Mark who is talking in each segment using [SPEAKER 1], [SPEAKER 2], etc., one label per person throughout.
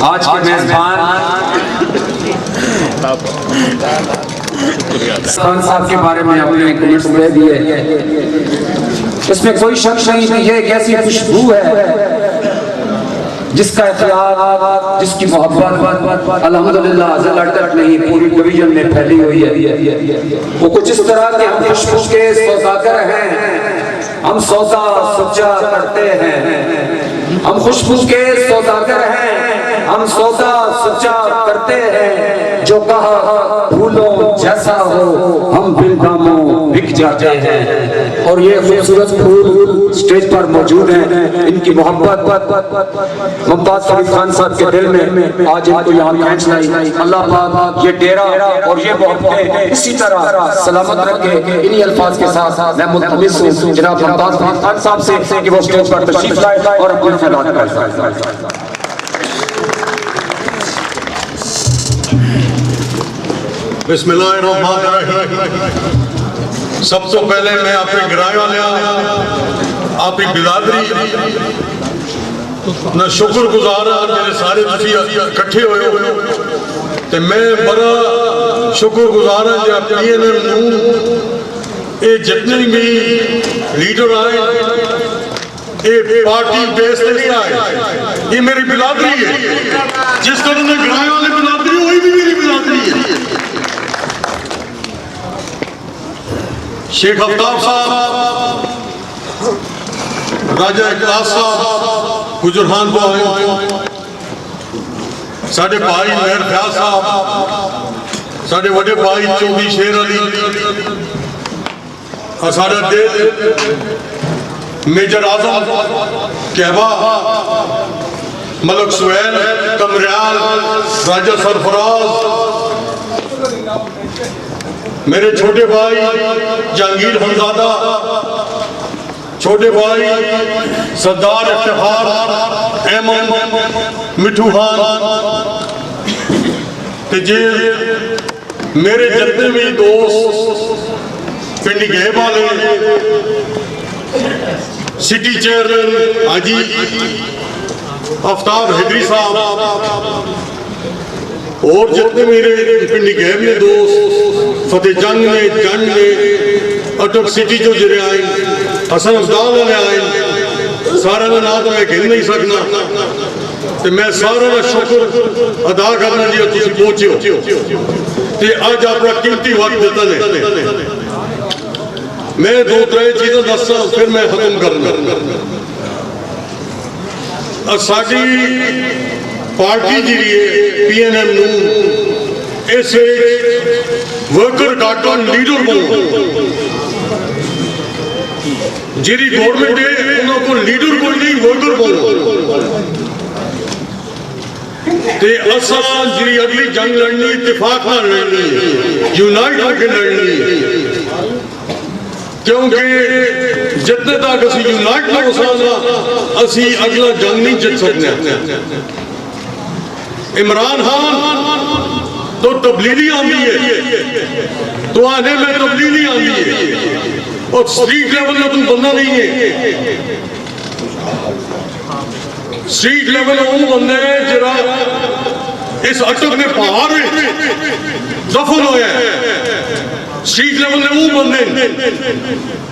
[SPEAKER 1] आज के मेजबान खान साहब के बारे में अपने कमेंट्स दे दिए। इसमें कोई शक नहीं कि ये एक ऐसी खुशबू है जिसका इख्तियार, जिसकी मोहब्बत अल्हम्दुलिल्लाह अज़ल नहीं पूरी डिवीजन में फैली हुई है। वो कुछ इस तरह के हम खुशबू के सौदागर हैं, हम सौदा सच्चा करते हैं। हम खुशबू के सौदागर हैं, हम सौदा सच्चा करते हैं। जो कहा फूलों जैसा हो हम बिन दामों बिक जाते हैं। और ये खूबसूरत फूल स्टेज पर मौजूद हैं। इनकी मोहब्बत मुमताज शरीफ खान साहब के दिल में आज इनको यहाँ खींच लाई। अल्लाह पाक ये डेरा और ये मोहब्बतें इसी तरह सलामत रखे। इन्हीं अल्फाज के साथ मैं मुल्तमिस हूँ जनाब मुमताज शरीफ खान साहब से कि वो स्टेज पर तशरीफ लाए और अपनी खिदमत करें।
[SPEAKER 2] बिस्मिल्लाहिर्रहमानिर्रहीम। सब तो पहले मैं अपने गिराए वाले आपकी बिरादरी ना शुक्रगुजार मेरे सारे इकट्ठे हुए ते मैं बड़ा शुक्रगुजार हाँ जो PNM ये जितने भी लीडर आए ये पार्टी बेस नहीं आए, ये मेरी बिरादरी है। जिस तरह ने गिराए वाले बिरादरी वही भी मेरी बिरादरी है। शेख अफ्ताब साहब, राजा इकलास साहब, गुजरहान भाई, साढ़े भाई मेहर ख्याल साहब, साढ़े बड़े भाई चौधरी शेर अली और साढ़ा मेजर आजम कहवा, मलक सुहैल, कमरियाल, राजा सरफराज, मेरे छोटे भाई जहांगीर हमजादा, छोटे भाई सरदार इफ्तिखार अहमद मिठू खान, जे मेरे जितने भी दोस्त पिंड गए वाले सिटी चेयरमैन हाजी आफ्ताब हैदरी साहब और जितने मेरे पिंड गए में दोस्त फतेह जंग ने अटक सिटी जो जरे आए, हसन अफजाल ने आए, सारा का नाम तो मैं गिन नहीं सकना। तो मैं सारा का शुक्र अदा करना जी तुम पहुंचे हो ते अज अपना कीमती वक्त देता ने। मैं दो त्रै चीज़ें दसा फिर मैं खत्म करना। साडी पार्टी जी PNM इस वर्कर डाटा लीडर जी गवर्नमेंट है उन्होंने लीडर कोई नहीं वर्कर बोलो ते असा जी अगली जंग लड़नी इत्तेफाक नाल लड़नी यूनाइट होकर लड़नी क्योंकि जितने तक असी यूनाइट ना हो सकना असी अगला जंग नहीं जित सकते। इमरान खान तो तब्दीली आंदी है तो आने में तब्दीली आंदी है और स्ट्रीट लेवल में तुम बंदा नहीं है। स्ट्रीट लेवल वो बंदे हैं जरा इस अटक में पहाड़ में दफन होया है। स्ट्रीट लेवल में वो बंदे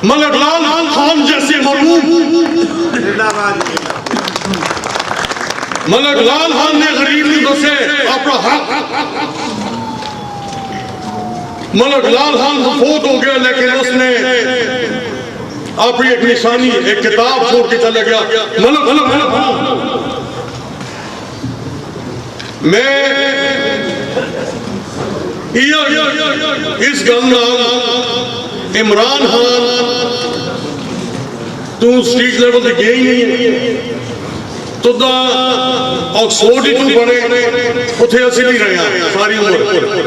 [SPEAKER 2] मलक लाल खान जैसे मरहूम मलक लाल खान ने गरीब ने दसे अपना हक। मलक लाल खान फोत हो गया लेकिन उसने अपनी एक निशानी एक किताब छोड़ के चला गया। मलक मैं इस गल इमरान खान तू स्ट्रीट लेवल से गया ही नहीं तो ऑक्सफोर्ड ही तू बने उथे असि नहीं रहे सारी उम्र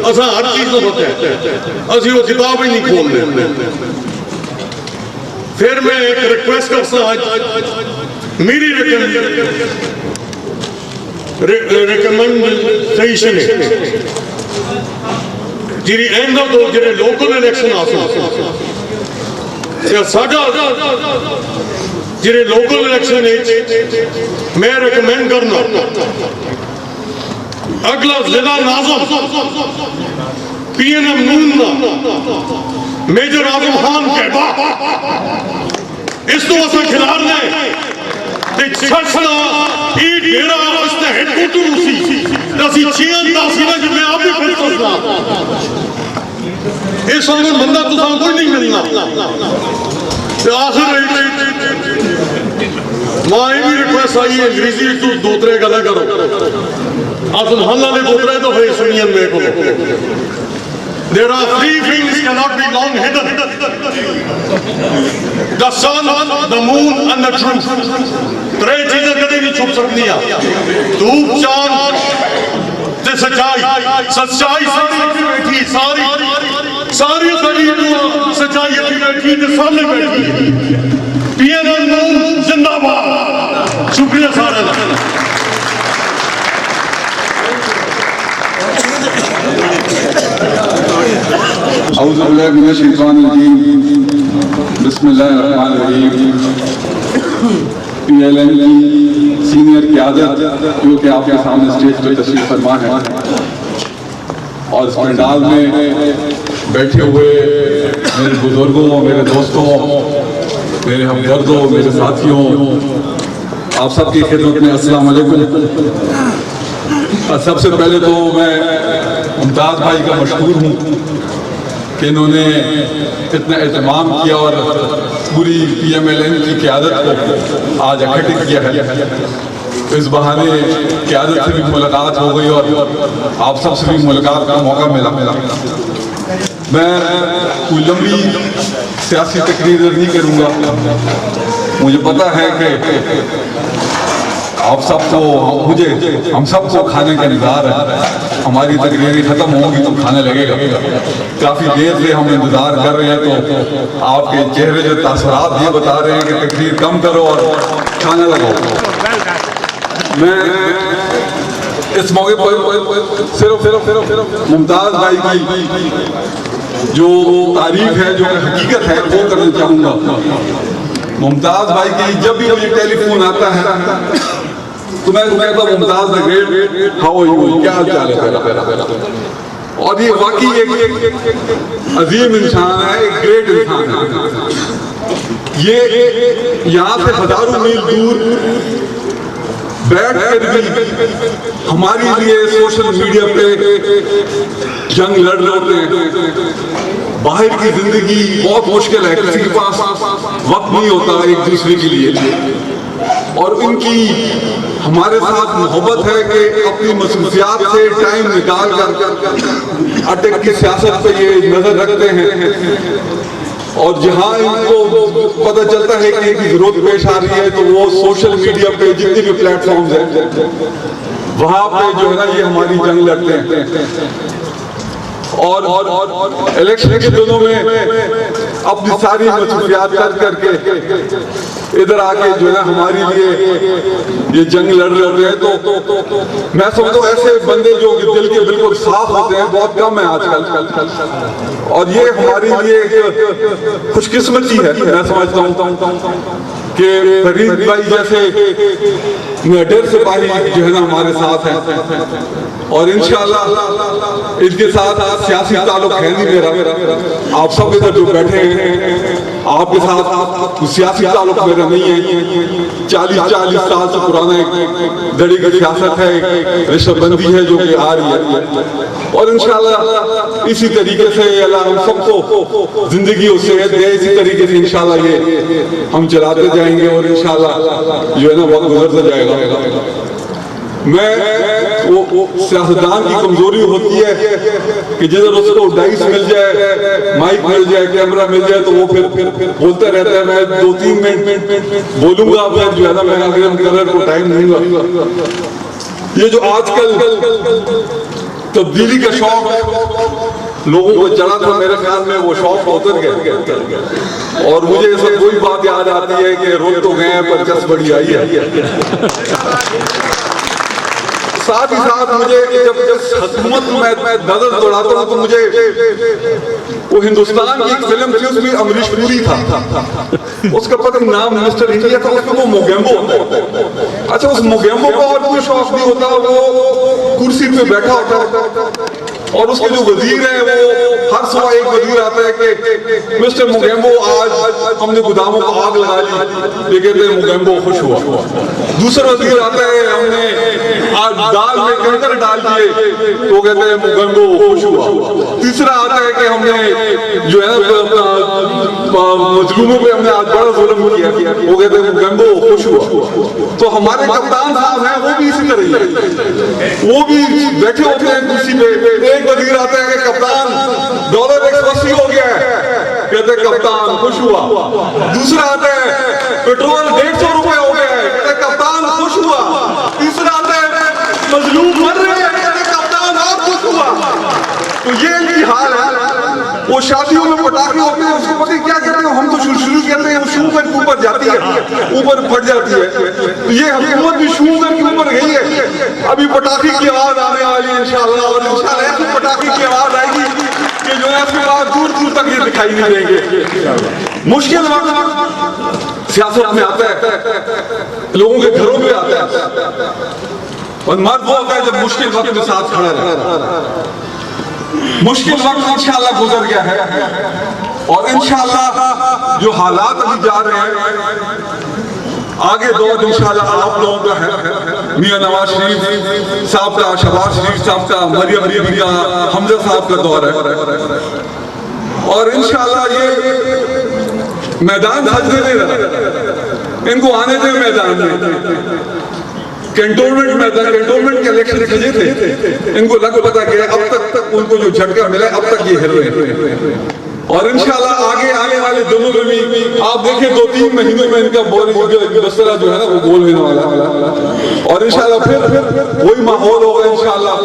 [SPEAKER 2] असा हर चीज को पता है असि वो किताब ही नहीं खोलते। फिर मैं एक रिक्वेस्ट करता मेरी रिकमेंडेशन है जी एंड ऑफ जो लोकल इलेक्शन आ साडा जो लोकल इलेक्शन मैं रिकमेंड करना अगला जिला नाज़म PNM नून दा मेजर आजम खान कहबा इस तो असा खिलाड़ ने ते छछना ई डेरा उसने हेडक्वार्टर उसी असी चीन दा सी ना मैं आप भी फिर सोचना इस साल बंदा तुसा कोई नहीं मिलना ते आखिर मां भी रिक्वेस्ट आई है अंग्रेजी तू दो त्रै गल्लां करो आजम हल्ला ने दो त्रै तो है सुनियन मेरे को There are three things cannot be long hidden: the sun, the moon, and the truth. त्रै चीजें कभी नहीं छुप सकती हैं। धूप, चांद, ते सच्चाई। सच्चाई सारी बैठी, सारी सच्चाई अपनी बैठी ते सामने बैठी। PNM नून जिंदाबाद। शुक्रिया सारे का।
[SPEAKER 3] बिस्मिल्लाहिर्रहमानिर्रहीम। PLN की सीनियर क़यादत जो कि आपके सामने स्टेज पर तशरीफ फरमा है और इस पंडाल में बैठे हुए मेरे बुजुर्गों, मेरे दोस्तों, मेरे हमदर्दों, मेरे साथियों, आप सबकी खिदमत में अस्सलाम वालेकुम। सबसे पहले तो मैं मुमताज़ भाई का मशहूर हूँ कि इन्होंने इतना एहतमाम किया और पूरी PMLN की क़यादत को आज इकट्ठे किया है। इस बहाने क़यादत से भी मुलाकात हो गई और आप सब से भी मुलाकात का मौका मिला। मैं कोई लंबी सियासी तकरीर नहीं करूँगा। मुझे पता है कि आप सबको हम सबको खाने का इंतजार है। हमारी तकरीरें खत्म होंगी तो खाने लगेगा। काफ़ी देर से हम इंतजार कर रहे हैं तो आपके चेहरे जो तासरात ये बता रहे हैं कि तकरीर कम करो और खाना लगाओ। मैं इस मौके पर सिर्फ मुमताज़ भाई की जो तारीफ है, जो हकीकत है, वो करना चाहूँगा। मुमताज़ भाई की जब भी मुझे टेलीफोन आता है तो मैं कहता Mumtaz the great, how are you, क्या हाल चाल है तेरा? और ये वाकई एक अजीम इंसान है, एक ग्रेट इंसान है। ये यहाँ से हजारों मील दूर बैठ कर भी हमारे लिए सोशल मीडिया पे जंग लड़ रहे होते हैं। बाहर की जिंदगी बहुत मुश्किल है, किसी के पास वक्त नहीं होता एक दूसरे के लिए, और उनकी हमारे साथ मोहब्बत है कि अपनी मसरूफियात से टाइम निकाल कर अटक की सियासत पे ये नजर रखते हैं। और जहाँ इनको पता चलता है कि इनकी जरूरत पेश आ रही है तो वो सोशल मीडिया पे जितने भी प्लेटफॉर्म्स हैं वहाँ पे जो है ना ये हमारी जंग लड़ते हैं। और इलेक्शन के दिनों में अपनी सारी मसरूफियात करके इधर आके जो है हमारे लिए ये जंग लड़ रहे हैं। तो मैं समझता हूँ ऐसे बंदे जो दिल के बिल्कुल साफ होते हैं बहुत कम है आजकल, और ये हमारे लिए खुशकिस्मती है। मैं समझता हूँ कि फरीद भाई जैसे निडर सिपाही जो है ना हमारे साथ हैं, और इंशाल्लाह इनके साथ सियासी ताल्लुक है नहीं मेरा। आप सब इधर जो बैठे हैं आपके साथ सियासी ताल्लुक मेरा नहीं है। 40 साल से पुराना एक दड़ी की सियासत है, रिश्वतबंदी है जो कि आ रही है, और इंशाल्लाह इसी तरीके से अल्लाह हम सबको जिंदगी और सेहत दे, इसी तरीके से इंशाल्लाह ये हम चलाते जाएंगे और इंशाल्लाह जो है ना वक्त गुजरता जाएगा। मैं वो सियासतदान की कमजोरी होती है कि जिधर उसको डाइस मिल जाए, माइक मिल जाए, कैमरा मिल जाए तो वो फिर बोलता रहता है। मैं 2-3 मिनट बोलूंगा, फिर जो है ना मैं अगर को टाइम दूंगा। ये जो आजकल तब्दीली का शौक लोगों को चढ़ा था, मेरे ख्याल में वो शौक उतर गया। और मुझे ऐसा कोई बात याद आती है कि रोज तो गए पर जस बड़ी आई है। साथ ही साथ मुझे जब हुकूमत में मैं नजर दौड़ाता हूँ तो मुझे वो हिंदुस्तान की एक फिल्म थी, उसमें अमरीश पुरी था, उसका पता नहीं नाम मिस्टर इंडिया था, उसमें वो मोगेम्बो होता है। अच्छा, उस मोगेम्बो का और कोई शौक नहीं होता, वो कुर्सी पे बैठा होता और उसके जो वजीर है वो हर सुबह एक वजीर आता है कि मिस्टर मोगेम्बो आज हमने गोदामों को आग लगा ली, ये कहते हैं मोगेम्बो खुश हुआ। दूसरा वजीर आता है हमने आज दाल में कंकर डाल दिए, तो कहते हैं मोगेम्बो खुश हुआ। तीसरा आता है कि हमने जो है मजलूमों पे हमने आज बड़ा जुल्म किया, वो कहते हैं मोगेम्बो खुश हुआ। तो हमारे कप्तान साहब हैं वो भी इसी तरह ही, वो भी बैठे होते हैं कुर्सी पे। एक वजीर आता है कि कप्तान डॉलर 180 हो गया है, कहते हैं कप्तान खुश हुआ। दूसरा आता है पेट्रोल 150 रुपए हो गया है, कहते कप्तान खुश हुआ। तीसरा आता है मजलूम मर रहे हैं, कहते कप्तान आप खुश हुआ। तो ये इनकी हाल है। वो शादियों में पटाखे होते हैं, उसको पता क्या कहते हैं, हम तो शुरू कहते हैं, वो शुगर के ऊपर जाती है, ऊपर फट जाती है। तो ये हुकूमत भी शुगर के ऊपर गई है। अभी पटाखे की आवाज आने वाली है इंशाल्लाह, और इंशाल्लाह ऐसी पटाखे की आवाज आएगी कि जो है उसके बाद दूर दूर तक ये दिखाई नहीं देंगे। मुश्किल वक्त सियासत में आता है, लोगों के घरों में आता है, और मर्द वो होता है जब मुश्किल वक्त के साथ खड़ा रहता है। मुश्किल वक्त इंशाल्लाह गुजर गया है, और इंशाल्लाह जो हालात अभी जा रहे हैं, आगे दौर इंशाल्लाह आप लोगों का है। मियां नवाज शरीफ साहब का, शहबाज शरीफ साहब का, मरियम बीबी का, हमजा साहब का दौर है, और इंशाल्लाह ये मैदान सजने नहीं रहा, इनको आने दें मैदान में। कैंटोनमेंट मैदान, कैंटोनमेंट के इलेक्शन सजे थे, इनको लग पता कि अब तक उनको जो झटका मिला अब तक ये हिल रहे हैं। और इंशाल्लाह आगे आने वाले दिनों में भी आप देखें 2-3 महीनों में इनका बस्तरा जो है ना वो गोल होने वाला, और इंशाल्लाह फिर वही माहौल होगा इंशाल्लाह।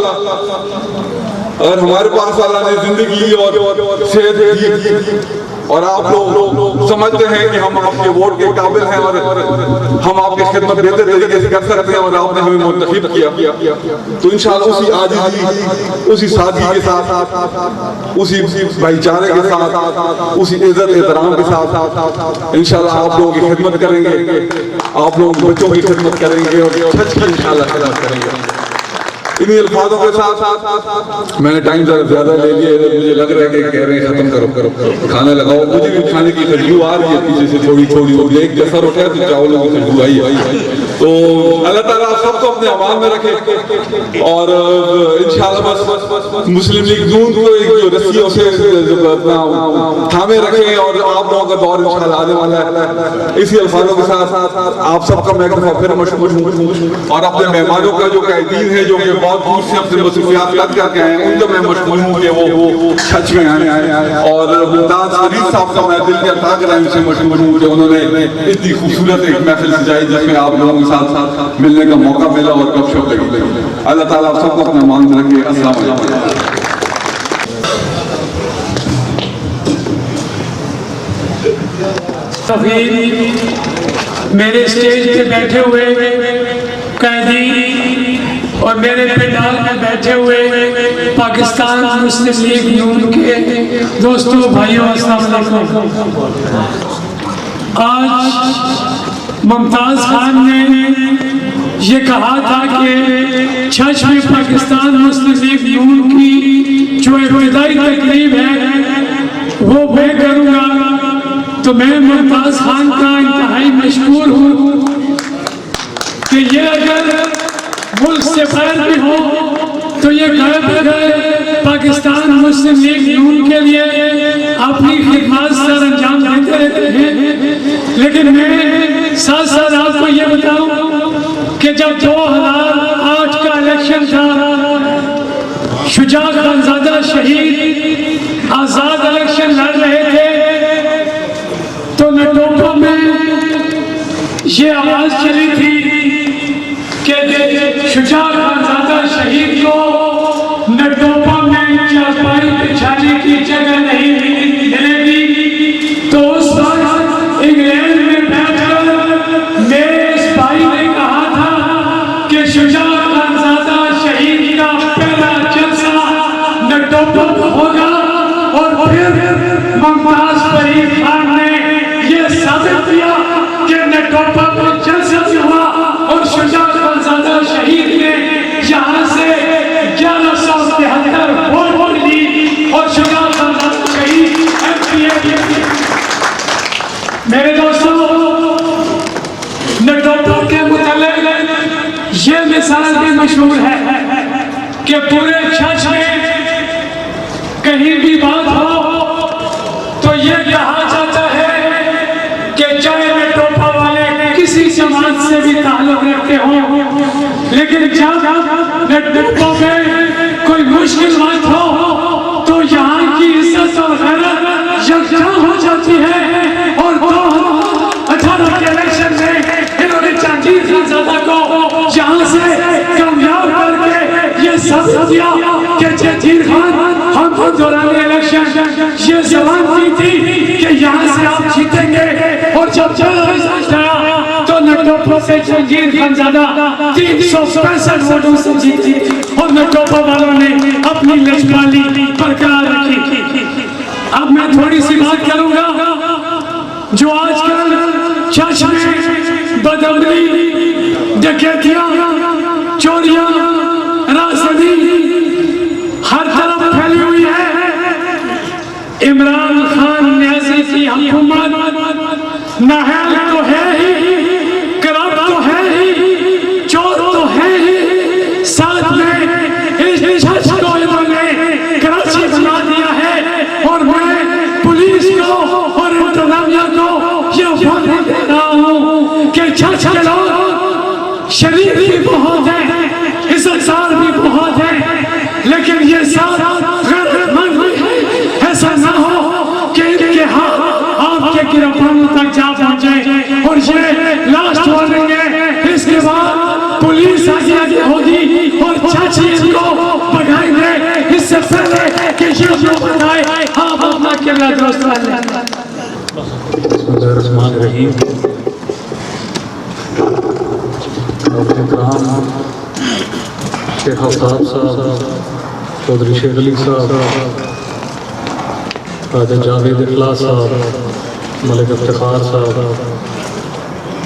[SPEAKER 3] अगर हमारे पास अल्लाह ने जिंदगी और सेहत दी, और आप लोग समझते हैं कि हम आपके वोट के काबिल हैं और हम आपकी खिदमत बेहतर तरीके से कर सकते हैं, और आपने हमें मुंतखब किया, तो इंशाल्लाह उसी आजिज़ी, उसी सादगी के साथ, उसी भाईचारे के साथ, उसी इज्जत एहतराम के साथ इंशाल्लाह आप लोगों की खिदमत करेंगे, आप लोग बच्चों की खिदमत करेंगे, और सच की इंशाल्लाह खिदमत करेंगे। इन्हीं अल्फाजों के साथ मैंने टाइम ज़्यादा ले लिया, मुझे लग रहा है कि कह रहे हैं खत्म करो खाना लगाओ। मुझे भी खाने की खुशबू आ रही है पीछे से, थोड़ी थोड़ी हो रही है, एक जैसा रोटा है तो चावलों की खुशबू आई है। तो अल्लाह ताला सबको अपने अमान में रखे, और इंशाल्लाह बस मुस्लिम लीग नून को एक जो रस्सियों से अपना थामे रखे, और आप लोगों का दौर इंशाल्लाह आने वाला है। इसी अल्फाजों के साथ आप सबका मैं फिर मशहूर हूँ, और अपने मेहमानों का जो कायदीन है, जो बहुत दूर से अपने मसरूफियात लग करके आए हैं, उनका मैं मशहूर हूँ कि वो सच में आए। और मुमताज फरीद साहब का मैं दिल के अता से मशहूर हूँ कि उन्होंने इतनी खूबसूरत एक महफिल सजाई जिसमें आप लोगों के साथ मिलने का मौका मिला और गपशप लगी। अल्लाह ताला आप सबको अपना मान रखे। अस्सलाम वालेकुम।
[SPEAKER 4] मेरे स्टेज पे बैठे हुए कैदी और मेरे पंडाल में बैठे हुए पाकिस्तान मुस्लिम लीग नून के दोस्तों, भाइयों, अस्सलाम वालेकुम। आज मुमताज खान ने ये कहा था कि 6वीं पाकिस्तान मुस्लिम लीग नून की जो इब्तिदाई तकरीब है वो मैं करूँगा, तो मैं मुमताज खान का इंतहाई मशकूर हूँ कि ये अगर मुल्क से बाहर भी हो तो ये गए पाकिस्तान मुस्लिम लीग नून के लिए अपनी खिदमत सर अंजाम देते हैं। लेकिन मैं साथ साथ आपको ये बताऊं कि जब 2008 का इलेक्शन था, शुजा खानजादा शहीद आज़ाद इलेक्शन लड़ रहे थे, तो नटोपो में ये आवाज़ चली थी कि शुजा खानजादा शहीद को नटोपा में चारपाई बिछाने की जगह नहीं मिलेगी। तो उस वक्त इंग्लैंड में बैठकर मेरे इस भाई ने कहा था कि शुजा खानजादा और फिर मुमताज फरीद खान ने ये साबित किया कि नेटोपा में जलसा हुआ और शुजा खानजादा शहीद ने यहाँ से 1173 वोट ली और शुजा खानजादा शहीद MPA। मेरे दोस्तों, नेटोपा के मुतालिक ये मिसाल भी मशहूर है कि पूरे चर्च में कहीं भी बात हो तो ये कहा जाता है कि चाहे नेटोपा वाले किसी समाज से भी ताल्लुक रखते हो, लेकिन जब नेटोपा में कोई मुश्किल बात हो तो यहाँ की इज्जत और गैरत यकजान हो जाती है। और 2018 के इलेक्शन में इन्होंने जहांगीर खानजादा को यहाँ से कामयाब करके ये साबित किया कि जहांगीर खान हम दौरान इलेक्शन ये जबान दी थी कि यहाँ से आप जीतेंगे, और जब रिजल्ट आया तो नेटोपा से जहांगीर खानजादा 365 वोटों से जीती और नेटोपा वालों ने अपनी लेजबाली बरकरार रखी। अब मैं थोड़ी सी बात करूंगा जो आजकल चर्च में बदअमली, डकैतियां, चोरियां, राजनी हर तरफ फैली हुई है। इमरान खान न्याजी की हुकूमत नाहल तो है ही, करप्ट तो है ही, चोर तो है ही, साथ में इस चर्च को इन्होंने कराची बना दिया है। और मैं पुलिस को और इंतजामिया को ये वादा दे रहा हूँ कि चर्च के लोग शरीफ भी बहुत है, इज्जतदार भी बहुत है, लेकिन ये साथ गैरतमंद भी है। ऐसा ना हो कि इनके हाथ आपके गिरफ्तारों तक जा पहुंचे। और ये लास्ट वार्निंग है, इसके बाद पुलिस आगे होगी और चाची इनको भगाएंगे। इससे पहले कि ये जो बताए आप अपना किला दोस्त
[SPEAKER 5] रहीम शेख आफ्ताब साहब, चौधरी शेख अली साहब, राजा जावेद इखलास साहब, मलिक इफ्तिखार साहब,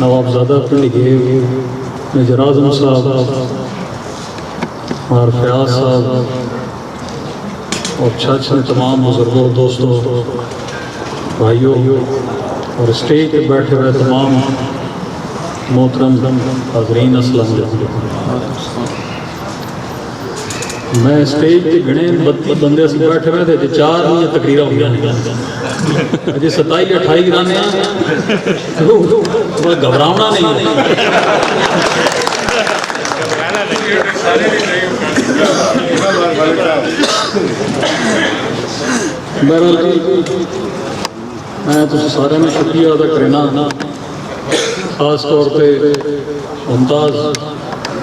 [SPEAKER 5] नवाबजादा पिंडी, मेजर आजम साहब और फयाज साहब और चर्च में तमाम बुजुर्गों, दोस्तों, भाइयों और स्टेज पर बैठे हुए तमाम मोहतरम हाज़रीन, अस्सलाम वालेकुम। मैं स्टेज पे गिने 32 बंदे से बैठे हुए थे, 4 नहीं तकरीरा हो गया अजय 27-28 गाने घबरावना नहीं। बहरहाल मैं तुम सारे में शुक्रिया अदा करना, खास तौर पर मुमताज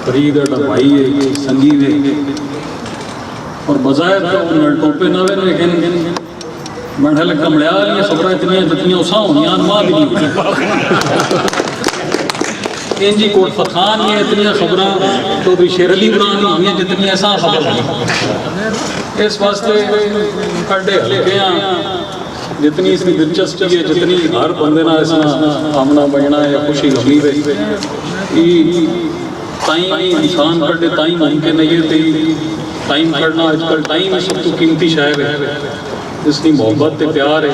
[SPEAKER 5] फरीद भाई है, संगीत है और बजाय टोपे ना वे, लेकिन मैं लगा मलयाल खबर इतनी जितनी उसा होनिया मां भी नहीं इंजी कोट फखान ये इतनी खबर चौधरी शेर अली इमरान होनी जितनी ऐसा खबर। इस वास्ते कड्डे हल्के जितनी इसकी दिलचस्पी है, जितनी हर बंदे ना इस आमना बजना या खुशी गमी वे ताई इंसान कड्डे ताई मुमकिन है। ये टाइम करना आजकल टाइम सब तो कीमती शायर है, इसकी मोहब्बत ते प्यार है।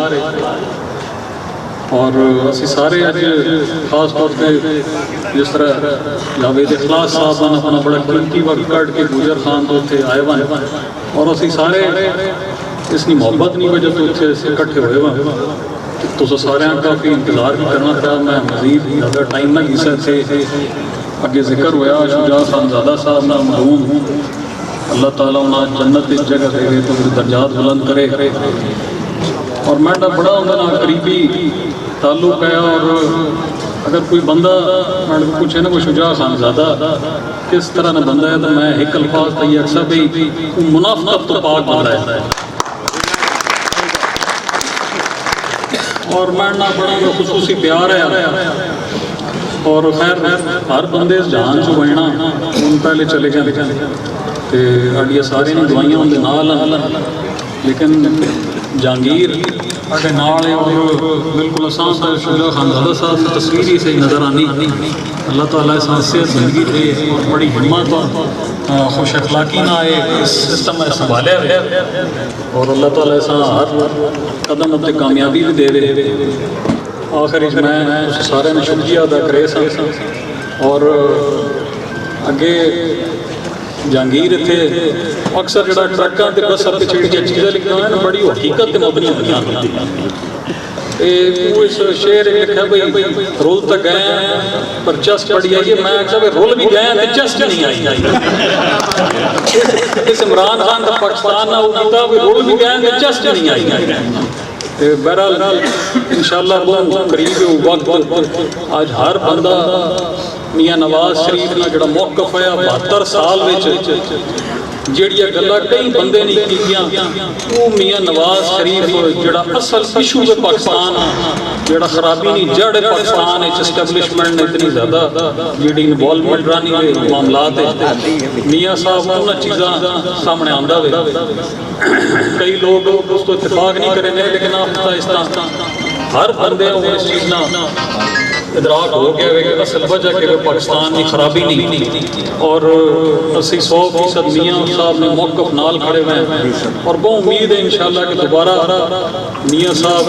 [SPEAKER 5] और असी सारे अज खास तौर पर जिस तरह जावेद इखलास साहब ने अपना बड़ा कीमती वक्त कट के गुजर खान तो उत्थे आए हुए हैं और असी सारे इसकी मोहब्बत नहीं वजह तो उत्थे इकट्ठे हुए हुए तो सारे काफ़ी इंतजार भी करना था। मैं मजीद ज़्यादा टाइम ना घिसा थे, अगे जिक्र होया शुजा खानजादा साहब ना मरहूम हूँ, अल्लाह ताला उन्हें जन्नत की जगह दे तो उनके दर्जात बुलंद करे। और मैं बड़ा उन्होंने करीबी ताल्लुक है। और अगर कोई बंदा मैं पूछे ना कोई शुजा खानजादा किस तरह का बंदा है तो मैं एक अल्फाज तय अक्सर भी मुनाफिकत तो पाक बंदा है। और मैं ना बड़ा खुसूसी प्यार है। और खैर हर बंदे जहान चो बनना उन पहले चले गए तो साड़िया सारे दवाइयां उनके नाल, लेकिन जहांगीर ਸਾਡੇ ਨਾਲ और बिल्कुल आसान था शुजा खानजादा साहब की तस्वीर ही सही नज़र आनी अल्लाह ताला सेहत जिंदगी दे और बड़ी हिम्मत और खुश अखलाकी ना आए इस सिस्टम में संभाले और अल्लाह ताला हर कदम उत्ते कामयाबी भी दे आखिर मैं सारे ने शुक्रिया अदा करे और अगे जहांगीर इतने अक्सर जो ट्रकों के बस पिछड़ी चीज़ें लिखिया हुआ बड़ी हकीकत मबनी होंगी इस शेर लिखा भाई रोल तक गए पर चस्ट पड़ी आई है मैं आखिया भाई रोल भी गए तो चस्ट नहीं आई इस इमरान खान का पाकिस्तान ना होता भी रोल भी गए तो चस्ट नहीं आई बहरहाल इंशाअल्लाह बहुत करीब वक्त आज हर बंदा मियाँ नवाज शरीफ ने जो मौकफ है 72 साल ਜਿਹੜੀਆਂ ਗੱਲਾਂ कई बंदे नहीं कीतियां वो मियाँ नवाज शरीफ जो असल इशू है पाकिस्तान जो खराबी नहीं जड़ पाकिस्तान एस्टैबलिशमेंट ने इतनी ज़्यादा जी इनवॉल्वमेंट रानी मामलात मियाँ साहब उन्होंने चीज़ा सामने आंदा वे कई लोग उस तो इतफाक नहीं करेंगे लेकिन हर बंदे इस चीज़ ना इदराक हो गया है कि असल वजह कि पाकिस्तान की खराबी नहीं और असी 100% मियाँ साहब ने मौकफ नाल खड़े हुए हैं और बहुत उम्मीद है इंशाअल्लाह कि दोबारा मियाँ साहब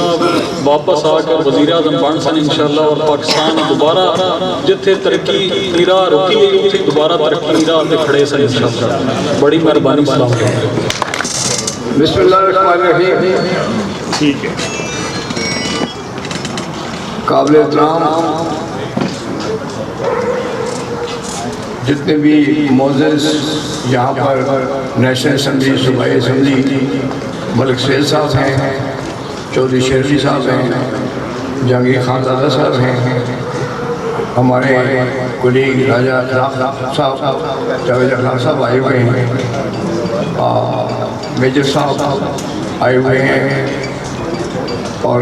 [SPEAKER 5] वापस आकर वज़ीर आज़म बन सन इंशाअल्लाह और पाकिस्तान दोबारा जिथे तरक्की की राह रुकी है उत्थे दोबारा तरक्की की राह पे खड़े सन इंशाअल्लाह बड़ी मेहरबानी सलाम
[SPEAKER 1] बिस्मिल्लाहिर्रहमानिर्रहीम
[SPEAKER 6] ठीक है
[SPEAKER 1] काबिल एहतराम जितने भी मोअज़्ज़िज़ यहाँ पर नेशनल असम्बली सूबाई असम्बली मलिक सैयद साहब हैं चौधरी शेरवी साहब हैं जहांगीर खानजादा साहब हैं हमारे कुलीग राजा साहब जावेद खान साहब आए हुए हैं मेजर साहब आए हुए हैं और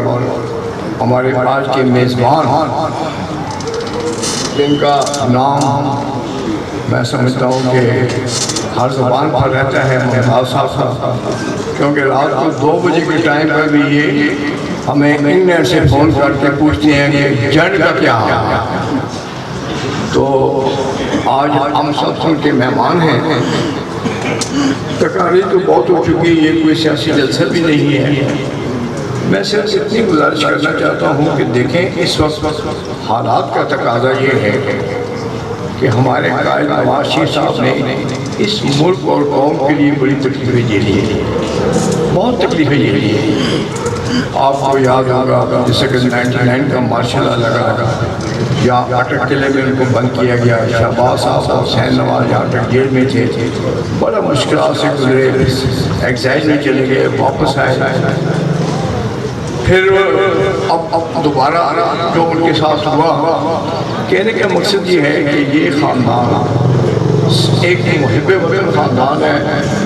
[SPEAKER 1] हमारे पास के मेज़बान जिनका नाम मैं समझता हूँ कि हर ज़ुबान पर रहता है मुमताज़ साहब का क्योंकि रात को 2 बजे के टाइम पर भी ये हमें इंग्लैंड से फ़ोन करके पूछते हैं कि जंग का क्या हाल है। तो आज हम सब उनके मेहमान हैं तकारीर तो बहुत हो चुकी है ये कोई सियासी जलसा भी नहीं है मैं सिर्फ इतनी गुजारिश करना चाहता हूँ कि देखें इस वक्त हालात का तकाजा ये है कि हमारे कायद नवाज शरीफ साहब ने इस मुल्क और कौम के लिए बड़ी तकलीफें झेली है बहुत तकलीफें झेली है आपको याद होगा जैसे कि 99 का मार्शल लॉ लगा या अटक किले में उनको बंद किया गया शहबाज साहब और हुसैन नवाज अटक जेल में थे बड़ा मुश्किल से गुजरे एग्जाइल में चले गए वापस आए फिर अब दोबारा जो उनके साथ हुआ कहने का मकसद ये है कि ये ख़ानदान एक मुहिब वतन ख़ानदान है